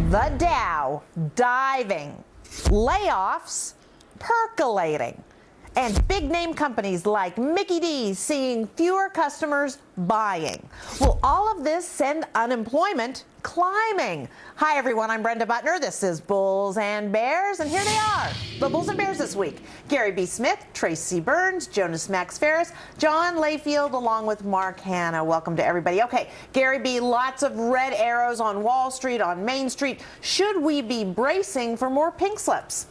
The Dow diving, layoffs percolating, and big name companies like Mickey D's seeing fewer customers buying. Will all of this send unemployment climbing? Hi everyone, I'm Brenda Butner. This is Bulls and Bears, and here they are, the Bulls and Bears this week. Gary B. Smith, Tracy Burns, Jonas Max Ferris, John Layfield, along with Mark Hanna. Welcome to everybody. Okay, Gary B., lots of red arrows on Wall Street, on Main Street. Should we be bracing for more pink slips?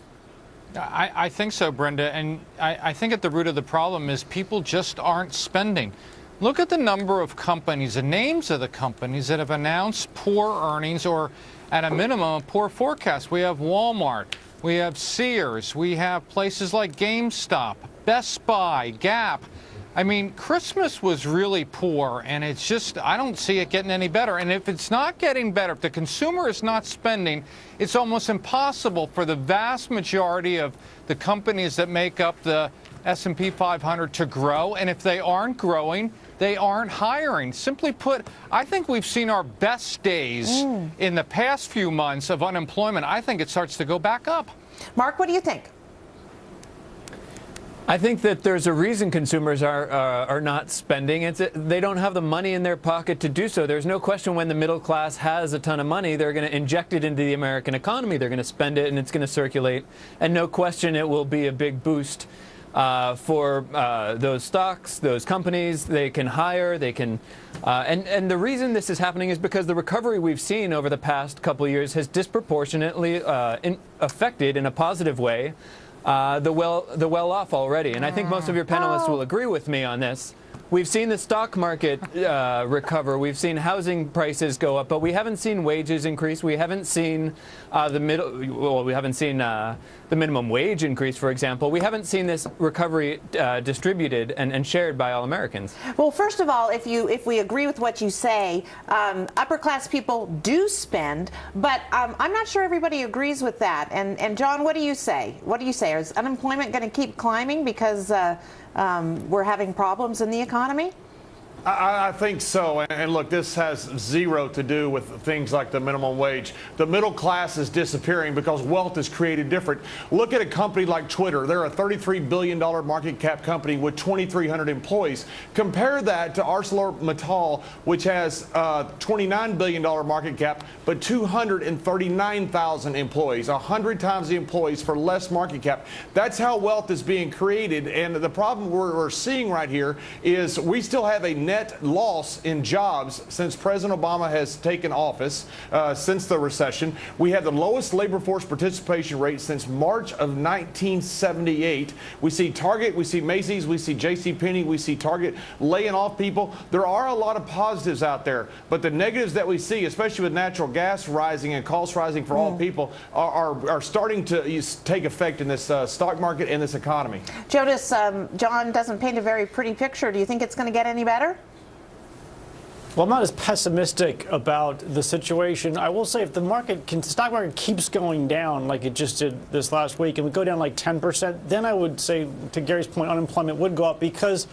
I think so, Brenda, and I think at the root of the problem is people just aren't spending. Look at the number of companies, the names of the companies that have announced poor earnings or, at a minimum, a poor forecast. We have Walmart, we have Sears, we have places like GameStop, Best Buy, Gap. I mean, Christmas was really poor, and it's just, I don't see it getting any better. And if it's not getting better, if the consumer is not spending, it's almost impossible for the vast majority of the companies that make up the S&P 500 to grow. And if they aren't growing, they aren't hiring. Simply put, I think we've seen our best days in the past few months of unemployment. I think it starts to go back up. Mark, what do you think? I think that there's a reason consumers are not spending. They don't have the money in their pocket to do so. There's no question when the middle class has a ton of money, they're going to inject it into the American economy. They're going to spend it, and it's going to circulate. And no question it will be a big boost for those stocks, those companies. They can hire, they can, and the reason this is happening is because the recovery we've seen over the past couple of years has disproportionately affected in a positive way the well-off already. And I think most of your panelists will agree with me on this. We've seen the stock market recover. We've seen housing prices go up, but we haven't seen wages increase. We haven't seen the minimum wage increase, for example. We haven't seen this recovery distributed and shared by all Americans. Well, first of all, if we agree with what you say, upper class people do spend, but I'm not sure everybody agrees with that. And John, what do you say? What do you say? Is unemployment going to keep climbing because we're having problems in the economy? I think so. And look, this has zero to do with things like the minimum wage. The middle class is disappearing because wealth is created different. Look at a company like Twitter. They're a $33 billion market cap company with 2,300 employees. Compare that to ArcelorMittal, which has $29 billion market cap, but 239,000 employees, 100 times the employees for less market cap. That's how wealth is being created. And the problem we're seeing right here is we still have a net loss in jobs since President Obama has taken office, since the recession. We have the lowest labor force participation rate since March of 1978. We see Target, we see Macy's, we see JCPenney, we see Target laying off people. There are a lot of positives out there, but the negatives that we see, especially with natural gas rising and costs rising for all people, are starting to take effect in this stock market and this economy. Jonas, John doesn't paint a very pretty picture. Do you think it's going to get any better? Well, I'm not as pessimistic about the situation. I will say if the stock market keeps going down like it just did this last week and we go down like 10%, then I would say, to Gary's point, unemployment would go up because,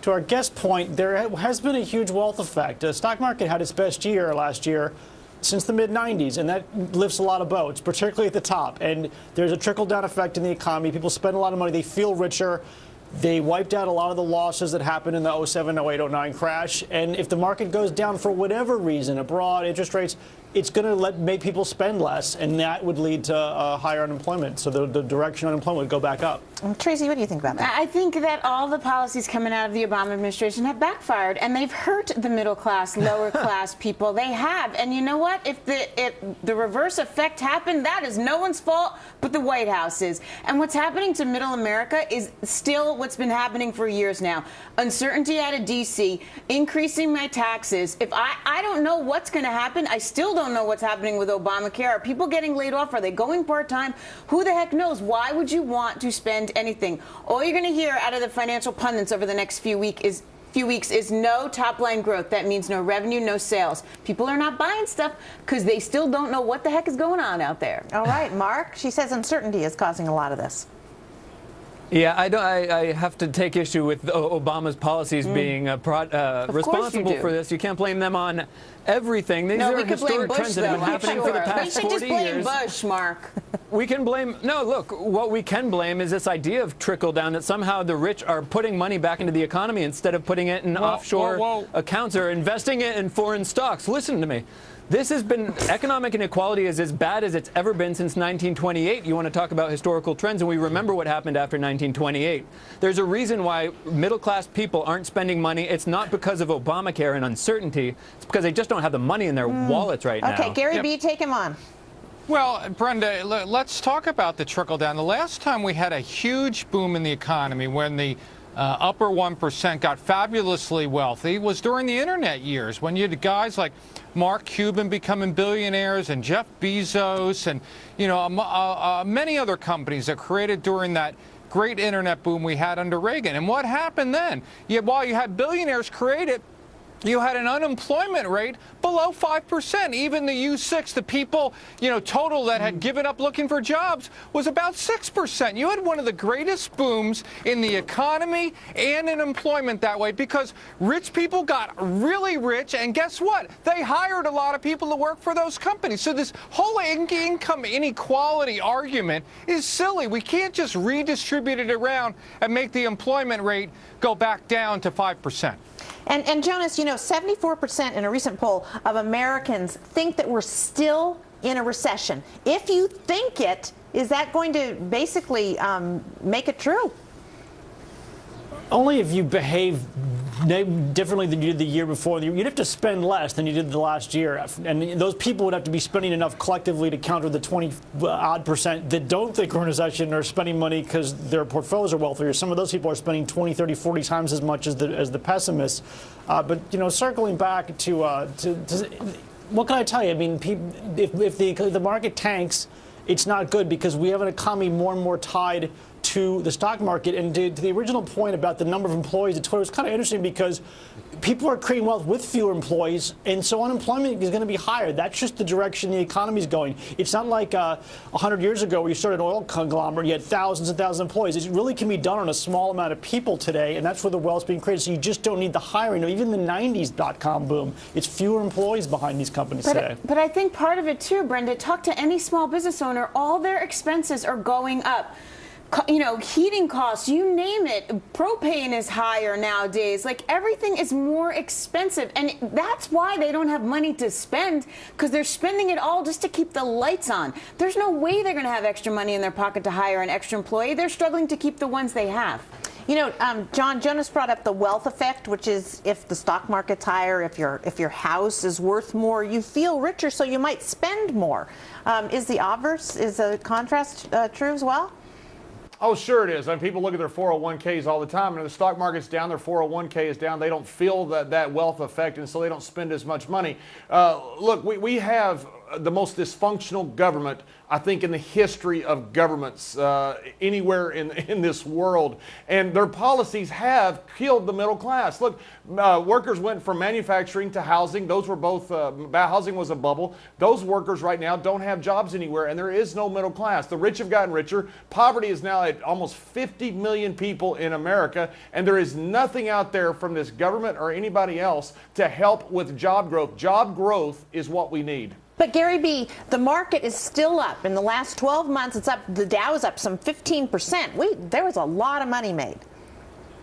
to our guest point, there has been a huge wealth effect. The stock market had its best year last year since the mid-'90s, and that lifts a lot of boats, particularly at the top. And there's a trickle-down effect in the economy. People spend a lot of money. They feel richer. They wiped out a lot of the losses that happened in the 07, 08, 09 crash. And if the market goes down for whatever reason, abroad, interest rates, it's going to make people spend less, and that would lead to higher unemployment. So the direction of unemployment would go back up. Tracy, what do you think about that? I think that all the policies coming out of the Obama administration have backfired, and they've hurt the middle class, lower class people. They have. And you know what? If the reverse effect happened, that is no one's fault but the White House's. And what's happening to middle America is still what's been happening for years now. Uncertainty out of D.C., increasing my taxes. If I don't know what's going to happen, I still don't know what's happening with Obamacare. Are people getting laid off? Are they going part-time? Who the heck knows? Why would you want to spend anything? All you're going to hear out of the financial pundits over the next few weeks is no top-line growth. That means no revenue, no sales. People are not buying stuff because they still don't know what the heck is going on out there. All right, Mark, she says uncertainty is causing a lot of this. Yeah, I have to take issue with Obama's policies being responsible for this. You can't blame them on everything. These are historic trends that have been happening for the past 40 years. We should just blame Bush, Mark. We can blame, no, look, what we can blame is this idea of trickle down, that somehow the rich are putting money back into the economy instead of putting it in offshore accounts or investing it in foreign stocks. Listen to me. This has been, economic inequality is as bad as it's ever been since 1928. You want to talk about historical trends, and we remember what happened after 1928. There's a reason why middle-class people aren't spending money. It's not because of Obamacare and uncertainty. It's because they just don't have the money in their wallets right now. Okay, Gary B., take him on. Well, Brenda, let's talk about the trickle down. The last time we had a huge boom in the economy when the upper 1% got fabulously wealthy was during the internet years, when you had guys like Mark Cuban becoming billionaires and Jeff Bezos and, you know, many other companies that created during that great internet boom we had under Reagan. And what happened then? While you had billionaires created, you had an unemployment rate below 5%. Even the U6, the people, you know, total that had given up looking for jobs, was about 6%. You had one of the greatest booms in the economy and in employment that way because rich people got really rich, and guess what? They hired a lot of people to work for those companies. So this whole income inequality argument is silly. We can't just redistribute it around and make the employment rate go back down to 5%. And Jonas, you know, 74% in a recent poll of Americans think that we're still in a recession. If you think it, is that going to basically make it true? Only if you behave differently than you did the year before. You'd have to spend less than you did the last year. And those people would have to be spending enough collectively to counter the 20-odd% that don't think we're in a recession or are spending money because their portfolios are wealthier. Some of those people are spending 20, 30, 40 times as much as the pessimists. But, you know, circling back to what can I tell you? I mean, if the market tanks, it's not good because we have an economy more and more tied to the stock market. And to the original point about the number of employees at Twitter, it's kind of interesting because people are creating wealth with fewer employees, and so unemployment is going to be higher. That's just the direction the economy is going. It's not like 100 years ago where you started an oil conglomerate, you had thousands and thousands of employees. It really can be done on a small amount of people today, and that's where the wealth's being created. So you just don't need the hiring. Even the 90s .com boom, it's fewer employees behind these companies today. But I think part of it too, Brenda, talk to any small business owner, all their expenses are going up. You know, heating costs, you name it. Propane is higher nowadays. Like, everything is more expensive. And that's why they don't have money to spend, because they're spending it all just to keep the lights on. There's no way they're going to have extra money in their pocket to hire an extra employee. They're struggling to keep the ones they have. You know, John, Jonas brought up the wealth effect, which is if the stock market's higher, if your house is worth more, you feel richer, so you might spend more. Is the obverse, is the contrast true as well? Oh, sure it is. I mean, people look at their 401ks all the time, and if the stock market's down, their 401k is down. They don't feel that wealth effect, and so they don't spend as much money. Look, we have the most dysfunctional government, I think, in the history of governments anywhere in this world. And their policies have killed the middle class. Look, workers went from manufacturing to housing. Those were both, housing was a bubble. Those workers right now don't have jobs anywhere, and there is no middle class. The rich have gotten richer. Poverty is now at almost 50 million people in America, and there is nothing out there from this government or anybody else to help with job growth. Job growth is what we need. But Gary B., the market is still up. In the last 12 months, it's up. The Dow is up some 15%. There was a lot of money made.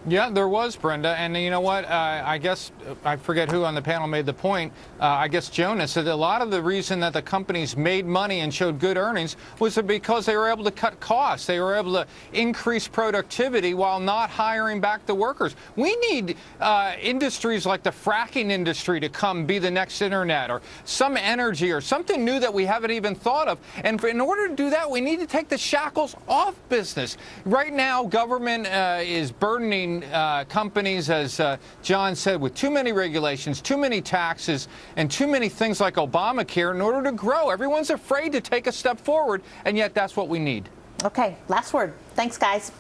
Yeah, there was, Brenda. And you know what? I guess I forget who on the panel made the point. I guess Jonas said that a lot of the reason that the companies made money and showed good earnings was because they were able to cut costs. They were able to increase productivity while not hiring back the workers. We need industries like the fracking industry to come be the next internet, or some energy, or something new that we haven't even thought of. And in order to do that, we need to take the shackles off business. Right now, government is burdening companies, as John said, with too many regulations, too many taxes, and too many things like Obamacare in order to grow. Everyone's afraid to take a step forward, and yet that's what we need. Okay, last word. Thanks, guys.